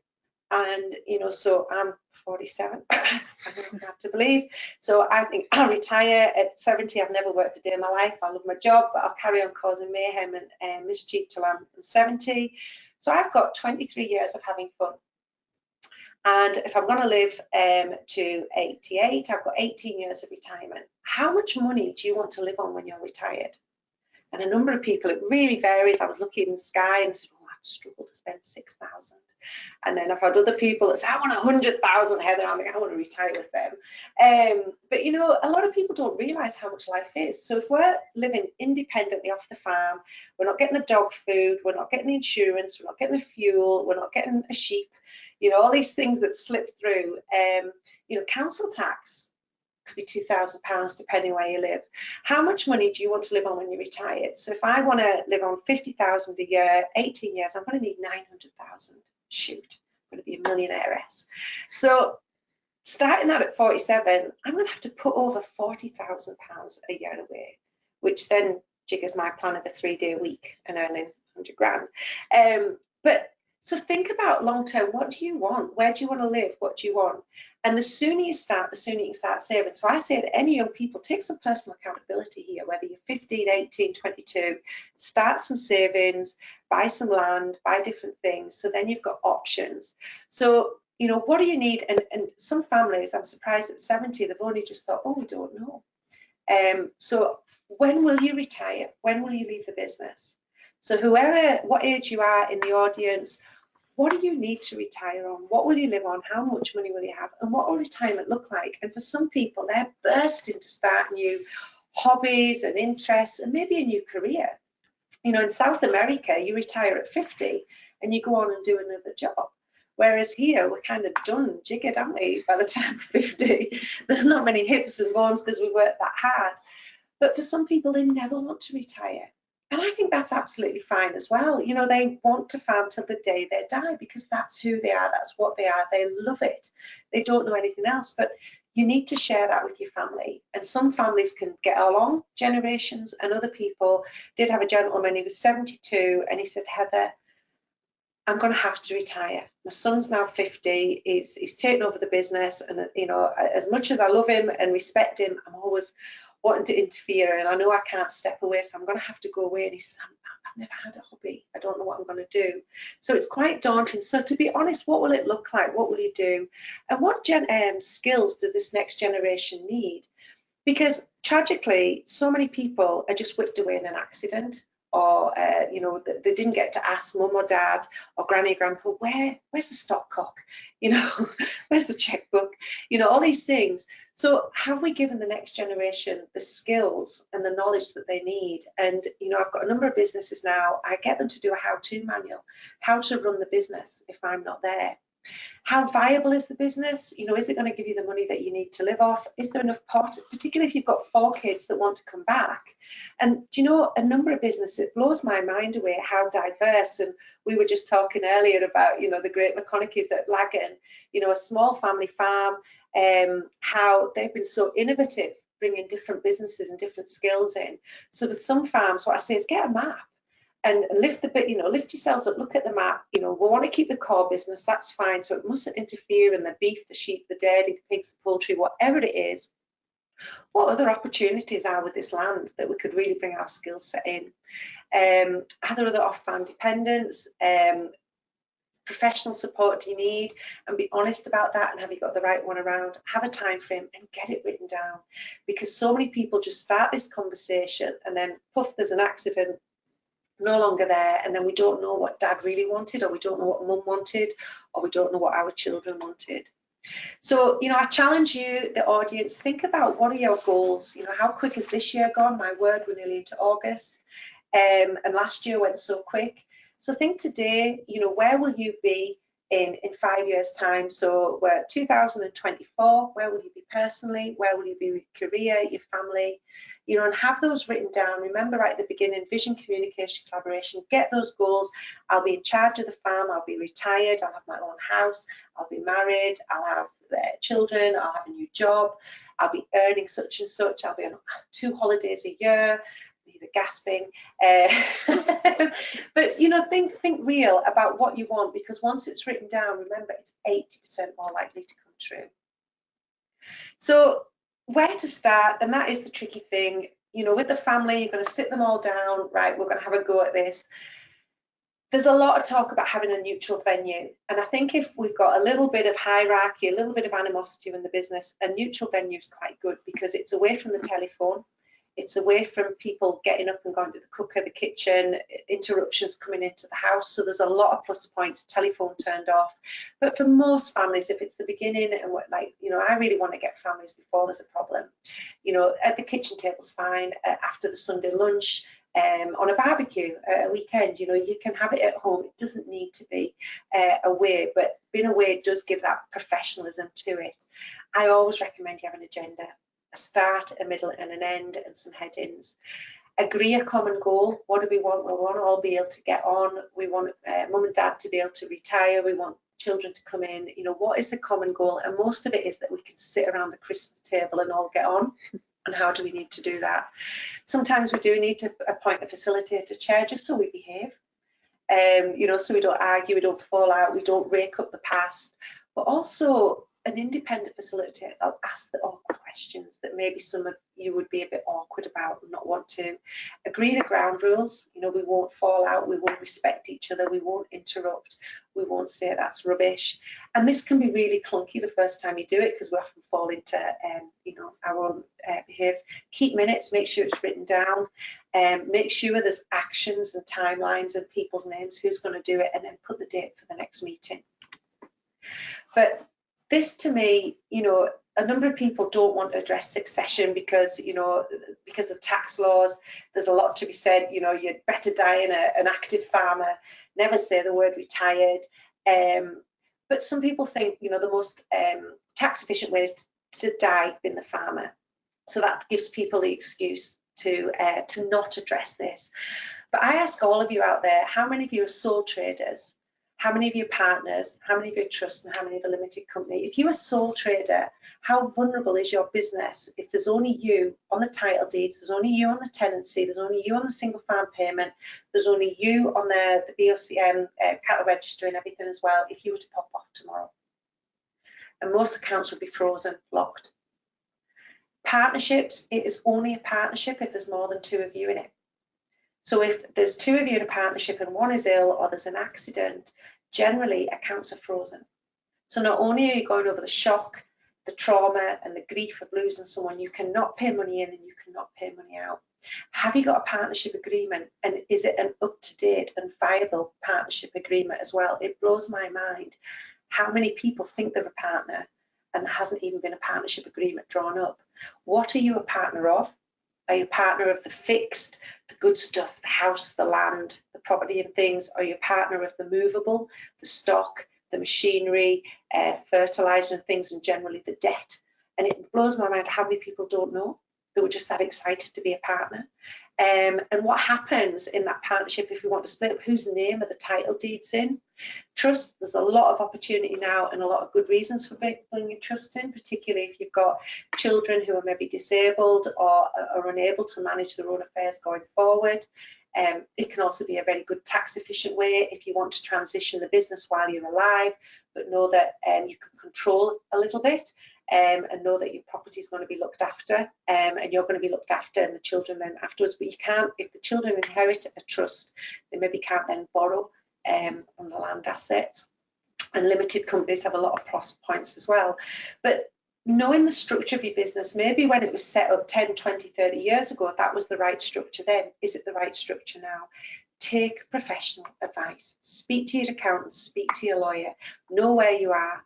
And, you know, so I'm 47, I don't have to believe. So I think I'll retire at 70. I've never worked a day in my life. I love my job, but I'll carry on causing mayhem and mischief till I'm 70. So I've got 23 years of having fun. And if I'm going to live to 88, I've got 18 years of retirement. How much money do you want to live on when you're retired? And a number of people, it really varies. I was looking in the sky and said, oh, I'd struggle to spend 6,000. And then I've had other people that say, I want 100,000, Heather. I'm like, I want to retire with them. But, you know, a lot of people don't realise how much life is. So if we're living independently off the farm, we're not getting the dog food, we're not getting the insurance, we're not getting the fuel, we're not getting a sheep, you know, all these things that slip through, you know, council tax could be £2,000 depending where you live. How much money do you want to live on when you're retired? So if I want to live on 50,000 a year, 18 years, I'm going to need 900,000. Shoot, I'm going to be a millionairess. So starting that at 47, I'm going to have to put over £40,000 a year away, which then jiggers my plan of the 3-day week and earning 100 grand. But so think about long term, what do you want? Where do you want to live? What do you want? And the sooner you start, the sooner you can start saving. So I say to any young people, take some personal accountability here, whether you're 15, 18, 22, start some savings, buy some land, buy different things. So then you've got options. So, you know, what do you need? And some families, I'm surprised at 70, they've only just thought, oh, we don't know. So when will you retire? When will you leave the business? So what age you are in the audience, what do you need to retire on? What will you live on? How much money will you have? And what will retirement look like? And for some people, they're bursting to start new hobbies and interests and maybe a new career. You know, in South America, you retire at 50 and you go on and do another job. Whereas here, we're kind of done, jiggered, aren't we, by the time we're 50? There's not many hips and bones because we work that hard. But for some people, they never want to retire. And I think that's absolutely fine as well. You know, they want to farm till the day they die because that's who they are, that's what they are. They love it. They don't know anything else. But you need to share that with your family. And some families can get along generations, and other people. Did have a gentleman, he was 72, and he said, Heather, I'm going to have to retire. My son's now 50. He's taken over the business, and you know, as much as I love him and respect him, I'm always wanting to interfere, and I know I can't step away, so I'm going to have to go away. And he says, I've never had a hobby. I don't know what I'm going to do. So it's quite daunting. So to be honest, what will it look like? What will you do? And what skills do this next generation need? Because tragically, so many people are just whipped away in an accident, or you know, they didn't get to ask mum or dad or granny or grandpa, where's the stopcock? You know, where's the checkbook? You know, all these things. So have we given the next generation the skills and the knowledge that they need? And you know, I've got a number of businesses now. I get them to do a how-to manual, how to run the business if I'm not there. How viable is the business? You know, is it going to give you the money that you need to live off? Is there enough pot, particularly if you've got 4 kids that want to come back? And do you know, a number of businesses, it blows my mind away how diverse. And we were just talking earlier about, you know, the great McConaughey's at Lagan, you know, a small family farm, how they've been so innovative, bringing different businesses and different skills in. So with some farms, what I say is get a map. And lift the bit, you know, lift yourselves up, look at the map. You know, we want to keep the core business, that's fine. So it mustn't interfere in the beef, the sheep, the dairy, the pigs, the poultry, whatever it is. What other opportunities are with this land that we could really bring our skill set in? Are there other off-farm dependents? Professional support do you need? And be honest about that. And have you got the right one around? Have a time frame and get it written down, because so many people just start this conversation and then poof, there's an accident, no longer there, and then we don't know what dad really wanted, or we don't know what mum wanted, or we don't know what our children wanted. So, you know, I challenge you, the audience, think about what are your goals. You know, how quick has this year gone? My word, we're nearly into August, and last year went so quick. So think today, you know, where will you be in 5 years' time? So we're 2024, where will you be personally? Where will you be with your career, your family? You know, and have those written down. Remember right at the beginning, vision, communication, collaboration, get those goals. I'll be in charge of the farm, I'll be retired, I'll have my own house, I'll be married, I'll have children, I'll have a new job, I'll be earning such and such, I'll be on 2 holidays a year, either gasping. But, you know, think real about what you want, because once it's written down, remember, it's 80% more likely to come true. So where to start, and that is the tricky thing. You know, with the family, you're going to sit them all down, right, we're going to have a go at this. There's a lot of talk about having a neutral venue, and I think if we've got a little bit of hierarchy, a little bit of animosity in the business, a neutral venue is quite good, because it's away from the telephone, it's away from people getting up and going to the cooker, the kitchen, interruptions coming into the house. So there's a lot of plus points, telephone turned off. But for most families, if it's the beginning and what, like, you know, I really want to get families before there's a problem. You know, at the kitchen table's fine, after the Sunday lunch, on a barbecue, a weekend, you know, you can have it at home. It doesn't need to be away, but being away does give that professionalism to it. I always recommend you have an agenda, a start, a middle and an end, and some headings. Agree a common goal. What do we want? We want to all be able to get on. We want mum and dad to be able to retire. We want children to come in. You know, what is the common goal? And most of it is that we can sit around the Christmas table and all get on. And how do we need to do that? Sometimes we do need to appoint a facilitator chair just so we behave. You know, so we don't argue, we don't fall out, we don't rake up the past, but also an independent facilitator. I'll ask the awkward questions that maybe some of you would be a bit awkward about and not want to. Agree the ground rules. You know, we won't fall out, we will respect each other, we won't interrupt, we won't say that's rubbish. And this can be really clunky the first time you do it, because we often fall into you know, our own behaviours. Keep minutes, make sure it's written down, make sure there's actions and timelines and people's names, who's going to do it, and then put the date for the next meeting. But this, to me, you know, a number of people don't want to address succession because, you know, because of tax laws. There's a lot to be said. You know, you'd better die in an active farmer. Never say the word retired. But some people think, you know, the most tax efficient way is to die being the farmer. So that gives people the excuse to not address this. But I ask all of you out there, how many of you are sole traders? How many of you are partners? How many of you are trusts? And how many of you are limited company? If you're a sole trader, how vulnerable is your business if there's only you on the title deeds, there's only you on the tenancy, there's only you on the single farm payment, there's only you on the BOCM cattle register and everything as well, if you were to pop off tomorrow? And most accounts would be frozen, locked. Partnerships, it is only a partnership if there's more than 2 of you in it. So if there's 2 of you in a partnership and one is ill or there's an accident, generally accounts are frozen. So not only are you going over the shock, the trauma and the grief of losing someone, you cannot pay money in and you cannot pay money out. Have you got a partnership agreement, and is it an up-to-date and viable partnership agreement as well? It blows my mind how many people think they're a partner and there hasn't even been a partnership agreement drawn up. What are you a partner of? Are you a partner of the fixed, the good stuff, the house, the land, the property and things? Are you a partner of the movable, the stock, the machinery, fertilizer and things, and generally the debt? And it blows my mind how many people don't know. They were just that excited to be a partner. And what happens in that partnership if we want to split up? Whose name are the title deeds in? Trust, there's a lot of opportunity now and a lot of good reasons for putting your trusts in, particularly if you've got children who are maybe disabled or are unable to manage their own affairs going forward. It can also be a very good tax efficient way if you want to transition the business while you're alive, but know that you can control a little bit. And know that your property is going to be looked after, and you're going to be looked after, and the children then afterwards. But you can't, if the children inherit a trust, they maybe can't then borrow on the land assets. And limited companies have a lot of plus points as well. But knowing the structure of your business, maybe when it was set up 10, 20, 30 years ago, that was the right structure then. Is it the right structure now? Take professional advice. Speak to your accountant, speak to your lawyer, know where you are.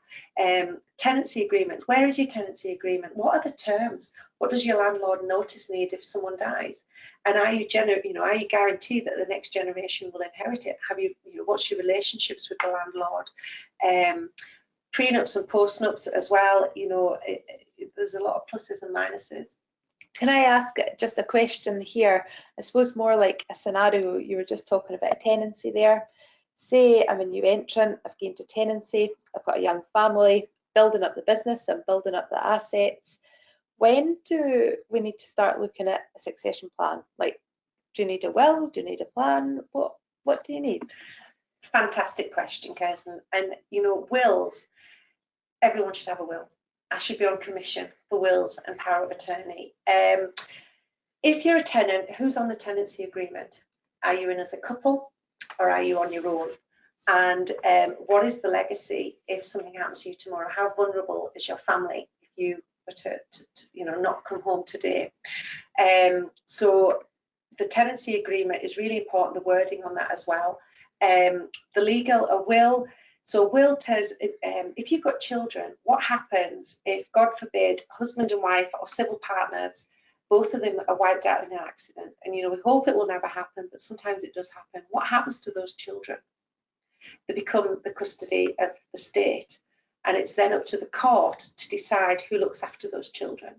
Tenancy agreement, where is your tenancy agreement? What are the terms? What does your landlord notice need if someone dies? And are you guaranteed that the next generation will inherit it? Have you, what's your relationships with the landlord? Prenups and postnups as well, there's a lot of pluses and minuses. Can I ask just a question here? I suppose more like a scenario. You were just talking about a tenancy there. Say I'm a new entrant, I've gained a tenancy, I've got a young family, building up the business, I'm building up the assets. When do we need to start looking at a succession plan? Like, do you need a will? Do you need a plan? What do you need? Fantastic question, Kirsten. And wills, everyone should have a will. I should be on commission for wills and power of attorney. If you're a tenant, who's on the tenancy agreement? Are you in as a couple or are you on your own? And what is the legacy if something happens to you tomorrow? How vulnerable is your family if you were to not come home today? So the tenancy agreement is really important, the wording on that as well. The legal, a will. So will says if you've got children, what happens if, God forbid, husband and wife or civil partners, both of them are wiped out in an accident? And we hope it will never happen, but sometimes it does happen. What happens to those children? They become the custody of the state, and it's then up to the court to decide who looks after those children.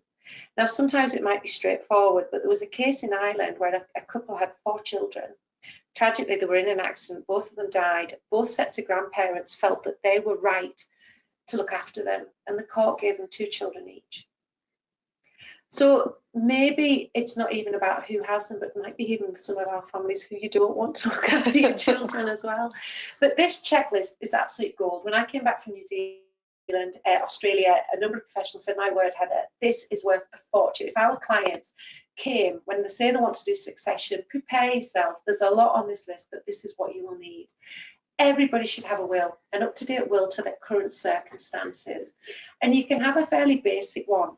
Now, sometimes it might be straightforward, but there was a case in Ireland where a couple had 4 children. Tragically, they were in an accident, both of them died. Both sets of grandparents felt that they were right to look after them, and the court gave them 2 children each. So maybe it's not even about who has them, but it might be even some of our families who you don't want to look after your children as well. But this checklist is absolute gold. When I came back from New Zealand, Australia, a number of professionals said, my word, Heather, this is worth a fortune. If our clients came, when they say they want to do succession, prepare yourself. There's a lot on this list, but this is what you will need. Everybody should have a will, an up-to-date will to their current circumstances. And you can have a fairly basic one,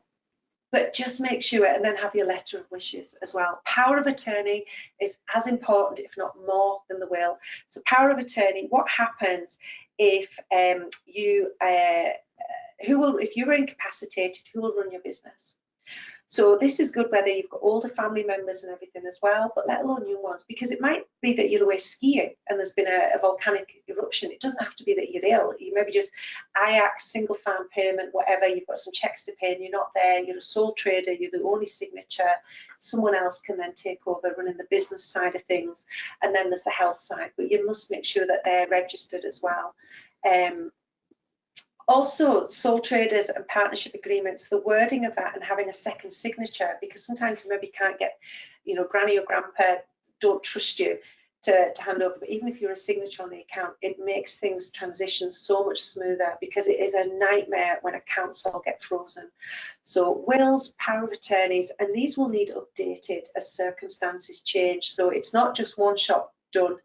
but just make sure, and then have your letter of wishes as well. Power of attorney is as important, if not more, than the will. So power of attorney, what happens if if you were incapacitated, who will run your business? So this is good whether you've got older family members and everything as well, but let alone new ones, because it might be that you're away skiing and there's been a volcanic eruption. It doesn't have to be that you're ill. You maybe just IAC, single farm payment, whatever, you've got some checks to pay and you're not there, you're a sole trader, you're the only signature. Someone else can then take over running the business side of things, and then there's the health side, but you must make sure that they're registered as well. Also, sole traders and partnership agreements, the wording of that and having a second signature, because sometimes you maybe can't get, you know, granny or grandpa don't trust you to hand over, but even if you're a signature on the account, it makes things transition so much smoother, because it is a nightmare when accounts all get frozen. So wills, power of attorneys, and these will need updated as circumstances change. So it's not just one shot done.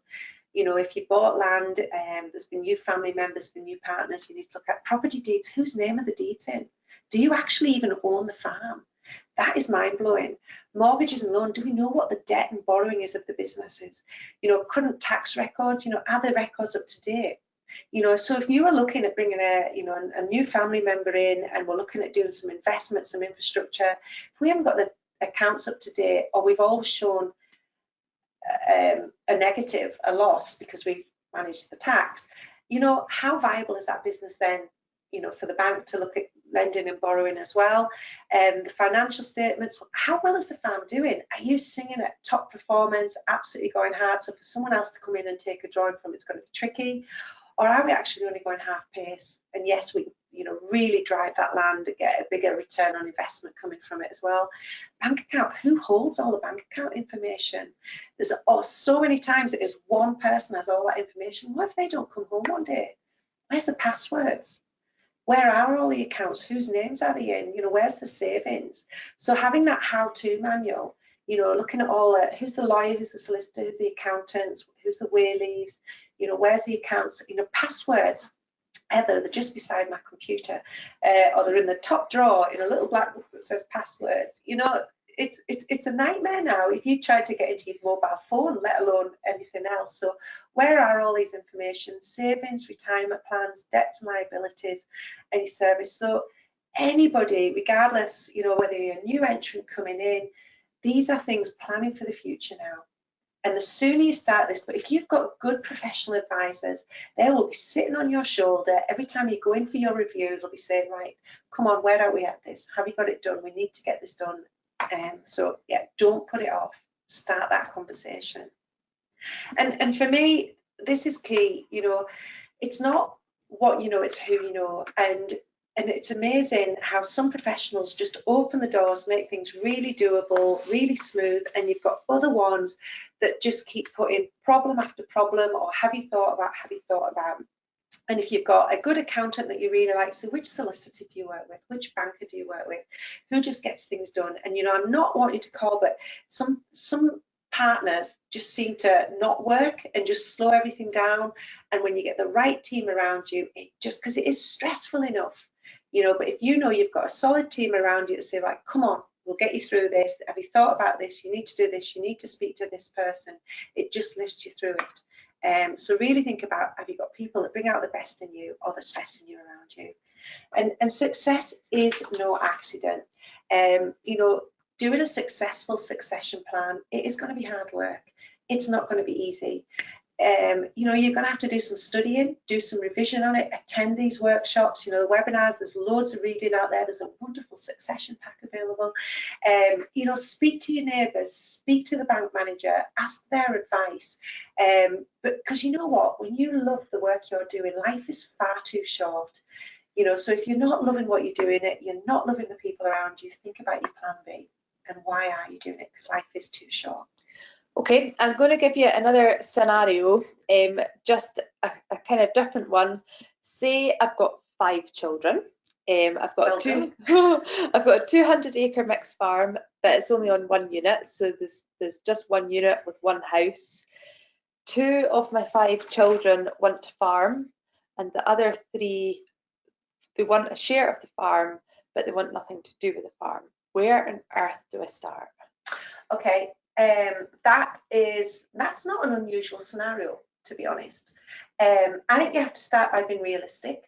You know, if you bought land, there's been new family members, been new partners, you need to look at property deeds. Whose name are the deeds in? Do you actually even own the farm? That is mind-blowing. Mortgages and loans, do we know what the debt and borrowing is of the businesses? You know, current tax records, you know, are the records up to date? You know, so if you are looking at bringing a new family member in, and we're looking at doing some investment, some infrastructure, if we haven't got the accounts up to date, or we've always shown a negative, a loss, because we've managed the tax, you know, how viable is that business then, you know, for the bank to look at lending and borrowing as well? The financial statements, how well is the farm doing? Are you singing at top performance, absolutely going hard? So for someone else to come in and take a drawing from it's going to be tricky. Or are we actually only going half pace? And yes, we, you know, really drive that land and get a bigger return on investment coming from it as well. Bank account, who holds all the bank account information? There's so many times it is one person has all that information. What if they don't come home one day? Where's the passwords? Where are all the accounts? Whose names are they in? You know, where's the savings? So having that how-to manual, you know, looking at all who's the lawyer, who's the solicitor, who's the accountants, who's the way leaves, you know, where's the accounts, you know, passwords. Either they're just beside my computer, or they're in the top drawer in a little black book that says passwords. You know, it's a nightmare now if you try to get into your mobile phone, let alone anything else. So where are all these information? Savings, retirement plans, debts and liabilities, any service. So anybody, regardless, you know, whether you're a new entrant coming in, these are things planning for the future now. And the sooner you start this, but if you've got good professional advisors, they will be sitting on your shoulder every time you go in for your review. They'll be saying, right, come on, where are we at this? Have you got it done? We need to get this done. So yeah, don't put it off. Start that conversation. And for me, this is key. You know, it's not what you know, it's who you know. And it's amazing how some professionals just open the doors, make things really doable, really smooth, and you've got other ones that just keep putting problem after problem, or have you thought about. And if you've got a good accountant that you really like, so which solicitor do you work with? Which banker do you work with? Who just gets things done? And, you know, I'm not wanting to call, but some partners just seem to not work and just slow everything down. And when you get the right team around you, it just, because it is stressful enough, you know, but if you know you've got a solid team around you to say, right, come on, we'll get you through this. Have you thought about this? You need to do this. You need to speak to this person. It just lifts you through it. So really think about, have you got people that bring out the best in you, or the stressing you around you? And success is no accident. You know, doing a successful succession plan, it is going to be hard work. It's not going to be easy. You know, you're going to have to do some studying, do some revision on it, attend these workshops, you know, the webinars, there's loads of reading out there, there's a wonderful succession pack available. You know, speak to your neighbours, speak to the bank manager, ask their advice. But because you know what, when you love the work you're doing, life is far too short. You know, so if you're not loving what you're doing, you're not loving the people around you, think about your plan B and why are you doing it, because life is too short. Okay, I'm going to give you another scenario, just a kind of different one. Say I've got 5 children. I've got I've got a 200-acre mixed farm, but it's only on 1 unit, so there's just 1 unit with 1 house. 2 of my 5 children want to farm, and the other 3, they want a share of the farm, but they want nothing to do with the farm. Where on earth do I start? Okay. That's not an unusual scenario, to be honest. I think you have to start by being realistic.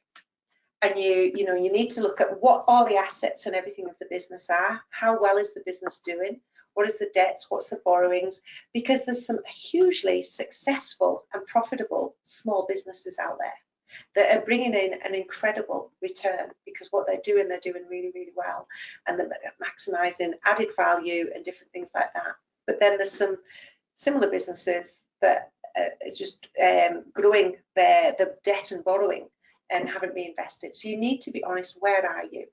And you know, you need to look at what all the assets and everything of the business are. How well is the business doing? What is the debts? What's the borrowings? Because there's some hugely successful and profitable small businesses out there that are bringing in an incredible return, because what they're doing really, really well, and they're maximising added value and different things like that. But then there's some similar businesses that are just growing the debt and borrowing and haven't reinvested. So you need to be honest, where are you?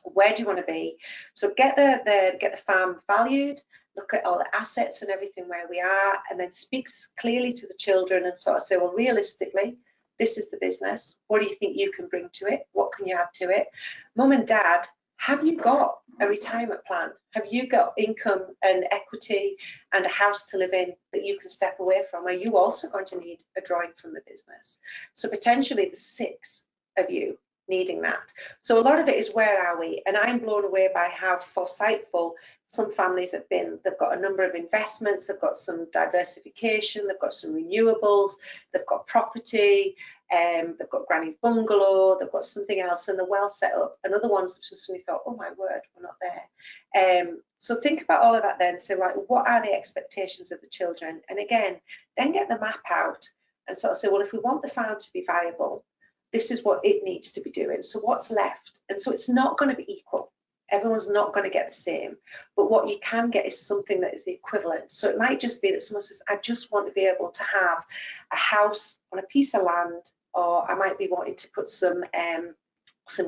Where do you want to be? So get the farm valued, look at all the assets and everything where we are, and then speak clearly to the children and sort of say, well, realistically, this is the business. What do you think you can bring to it? What can you add to it? Mum and dad, have you got a retirement plan? Have you got income and equity and a house to live in that you can step away from? Are you also going to need a drawing from the business? So potentially the 6 of you needing that. So a lot of it is, where are we? And I'm blown away by how foresightful some families have been. They've got a number of investments, they've got some diversification, they've got some renewables, they've got property, they've got Granny's bungalow, they've got something else, and they're well set up. And other ones have just suddenly thought, oh my word, we're not there. So think about all of that then. So right, what are the expectations of the children? And again, then get the map out and sort of say, well, if we want the farm to be viable, this is what it needs to be doing. So what's left? And so it's not going to be equal. Everyone's not going to get the same. But what you can get is something that is the equivalent. So it might just be that someone says, I just want to be able to have a house on a piece of land, or I might be wanting to put some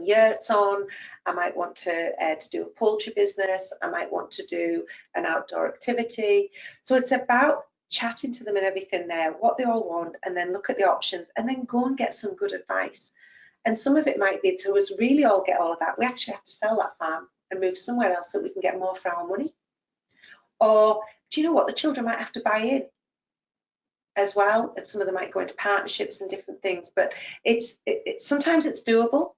yurts on. I might want to do a poultry business. I might want to do an outdoor activity. So it's about chatting to them and everything there, what they all want, and then look at the options, and then go and get some good advice. And some of it might be, to us really all get all of that, we actually have to sell that farm and move somewhere else so we can get more for our money. Or do you know what, the children might have to buy in as well, and some of them might go into partnerships and different things. But sometimes it's doable.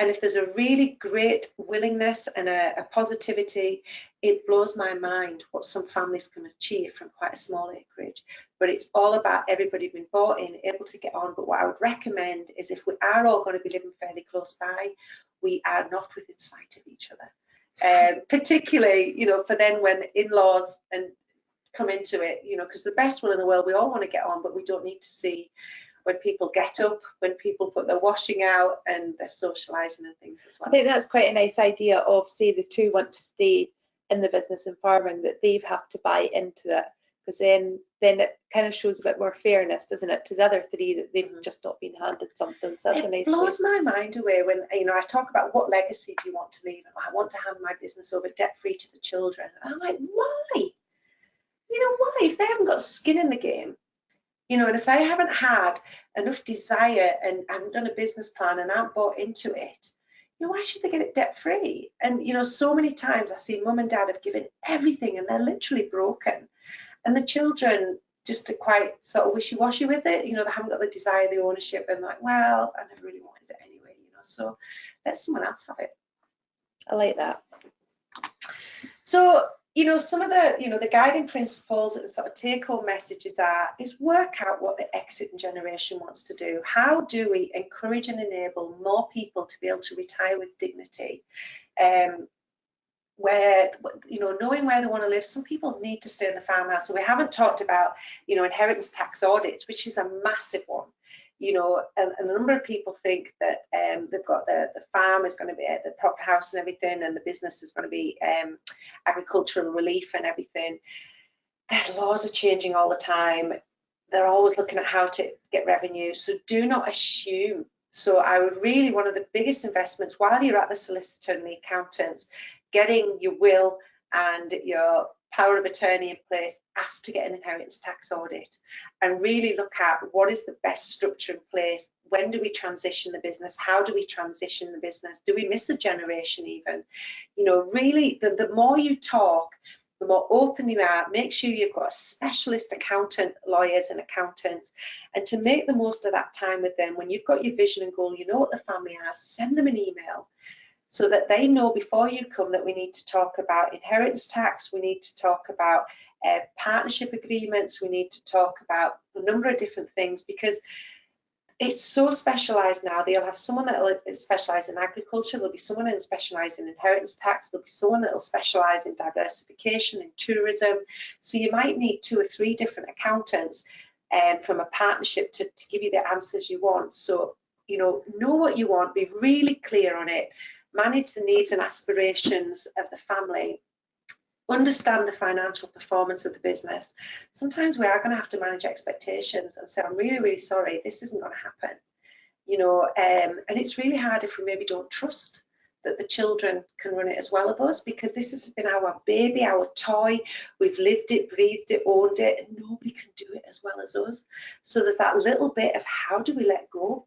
And if there's a really great willingness and a positivity, it blows my mind what some families can achieve from quite a small acreage. But it's all about everybody being bought in, able to get on. But what I would recommend is, if we are all going to be living fairly close by, we are not within sight of each other. Particularly, you know, for then when in-laws and come into it, you know, because the best will in the world, we all want to get on, but we don't need to see when people get up, when people put their washing out and they're socialising and things as well. I think that's quite a nice idea of, say, the 2 want to stay in the business and farming, that they have to buy into it, because then it kind of shows a bit more fairness, doesn't it, to the other 3, that they've just not been handed something. So that's a nice. It blows my mind away when, you know, I talk about what legacy do you want to leave, and I want to hand my business over debt-free to the children. And I'm like, why? You know, why? If they haven't got skin in the game, you know, and if they haven't had enough desire and haven't done a business plan and aren't bought into it, you know, why should they get it debt free? And, you know, so many times I see mum and dad have given everything and they're literally broken. And the children just are quite sort of wishy-washy with it. You know, they haven't got the desire, the ownership, and like, well, I never really wanted it anyway, you know, so let someone else have it. I like that. So, you know, some of the, you know, the guiding principles and sort of take-home messages is work out what the exiting generation wants to do. How do we encourage and enable more people to be able to retire with dignity? Where, you know, knowing where they want to live. Some people need to stay in the farmhouse. So we haven't talked about, you know, inheritance tax audits, which is a massive one. You know, and a number of people think that they've got the farm is going to be the proper house and everything, and the business is going to be agricultural relief and everything. The laws are changing all the time. They're always looking at how to get revenue. So do not assume. So I would really, one of the biggest investments while you're at the solicitor and the accountants, getting your will and your power of attorney in place, ask to get an inheritance tax audit and really look at what is the best structure in place. When do we transition the business? How do we transition the business? Do we miss a generation even? You know, really, the more you talk, the more open you are. Make sure you've got a specialist accountant, lawyers and accountants, and to make the most of that time with them. When you've got your vision and goal, you know what the family has, send them an email, so that they know before you come that we need to talk about inheritance tax, we need to talk about partnership agreements, we need to talk about a number of different things, because it's so specialised now. They'll have someone that will specialise in agriculture, there'll be someone that will specialise in inheritance tax, there'll be someone that will specialise in diversification, in tourism. So you might need 2 or 3 different accountants from a partnership to give you the answers you want. So, you know what you want, be really clear on it, manage the needs and aspirations of the family, understand the financial performance of the business. Sometimes we are going to have to manage expectations and say, I'm really, really sorry, this isn't going to happen. You know, and it's really hard if we maybe don't trust that the children can run it as well as us, because this has been our baby, our toy. We've lived it, breathed it, owned it, and nobody can do it as well as us. So there's that little bit of how do we let go,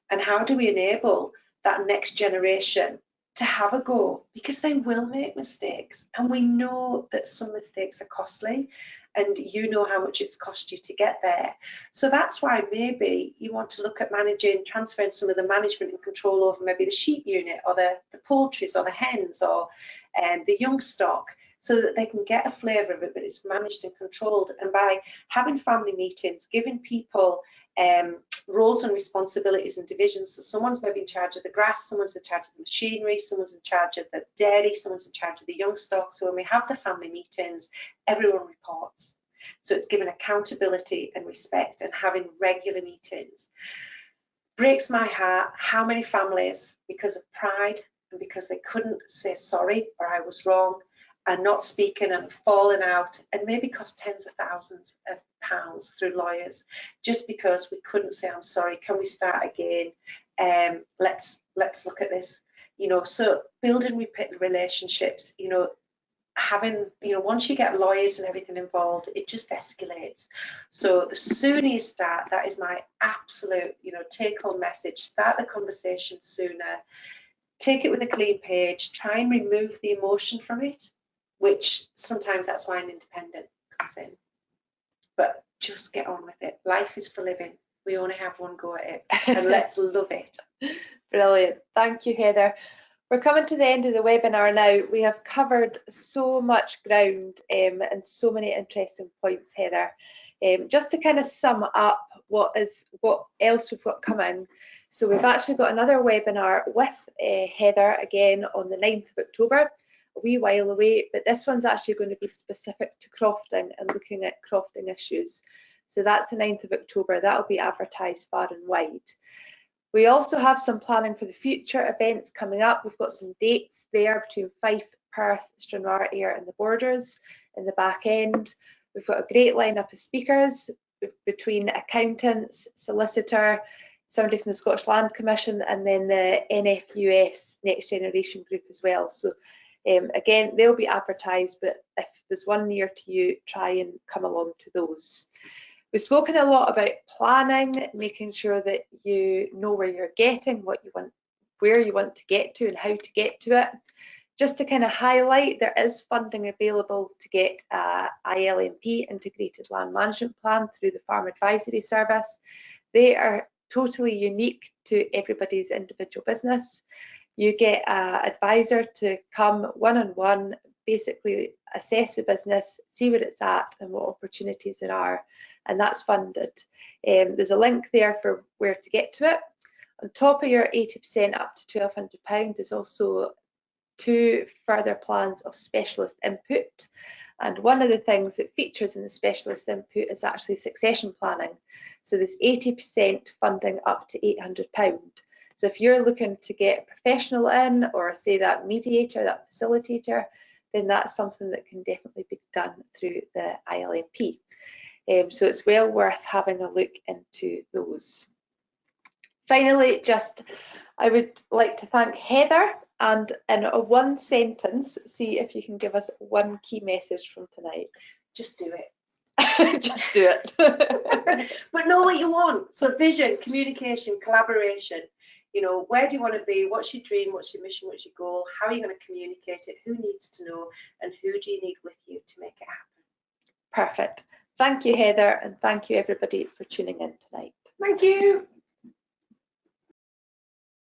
and how do we enable that next generation to have a go, because they will make mistakes, and we know that some mistakes are costly, and you know how much it's cost you to get there. So that's why maybe you want to look at transferring some of the management and control over maybe the sheep unit, or the poultries, or the hens, or the young stock, so that they can get a flavour of it, but it's managed and controlled. And by having family meetings, giving people roles and responsibilities and divisions. So someone's maybe in charge of the grass, someone's in charge of the machinery, someone's in charge of the dairy, someone's in charge of the young stock. So when we have the family meetings, everyone reports. So it's given accountability and respect, and having regular meetings. Breaks my heart how many families, because of pride and because they couldn't say sorry or I was wrong, and not speaking and falling out, and maybe cost tens of thousands of pounds through lawyers, just because we couldn't say, I'm sorry, can we start again? Let's look at this. You know, so building relationships, you know, having, you know, once you get lawyers and everything involved, it just escalates. So the sooner you start, that is my absolute, you know, take home message. Start the conversation sooner. Take it with a clean page. Try and remove the emotion from it, which sometimes that's why an independent comes in. But just get on with it. Life is for living. We only have one go at it, and let's love it. Brilliant. Thank you, Heather. We're coming to the end of the webinar now. We have covered so much ground and so many interesting points, Heather. Just to kind of sum up what else we've got coming. So we've actually got another webinar with Heather again on the 9th of October, a wee while away, but this one's actually going to be specific to crofting and looking at crofting issues. So that's the 9th of October. That'll be advertised far and wide. We also have some planning for the future events coming up. We've got some dates there between Fife, Perth, Stranraer, Ayr and the Borders in the back end. We've got a great lineup of speakers between accountants, solicitor, somebody from the Scottish Land Commission, and then the NFUS Next Generation Group as well. So again, they'll be advertised, but if there's one near to you, try and come along to those. We've spoken a lot about planning, making sure that you know where you're getting, what you want, where you want to get to and how to get to it. Just to kind of highlight, there is funding available to get ILMP, Integrated Land Management Plan, through the Farm Advisory Service. They are totally unique to everybody's individual business. You get an advisor to come one-on-one, basically assess the business, see where it's at and what opportunities there are, and that's funded. There's a link there for where to get to it. On top of your 80% up to £1,200, there's also 2 further plans of specialist input, and one of the things that features in the specialist input is actually succession planning. So there's 80% funding up to £800. So if you're looking to get a professional in, or say that mediator, that facilitator, then that's something that can definitely be done through the ILMP. So it's well worth having a look into those. Finally, I would like to thank Heather, and in a one sentence, see if you can give us one key message from tonight. Just do it. Just do it. But know what you want. So vision, communication, collaboration. You know, where do you want to be? What's your dream? What's your mission? What's your goal? How are you going to communicate it? Who needs to know? And who do you need with you to make it happen? Perfect. Thank you, Heather, and thank you everybody for tuning in tonight. Thank you.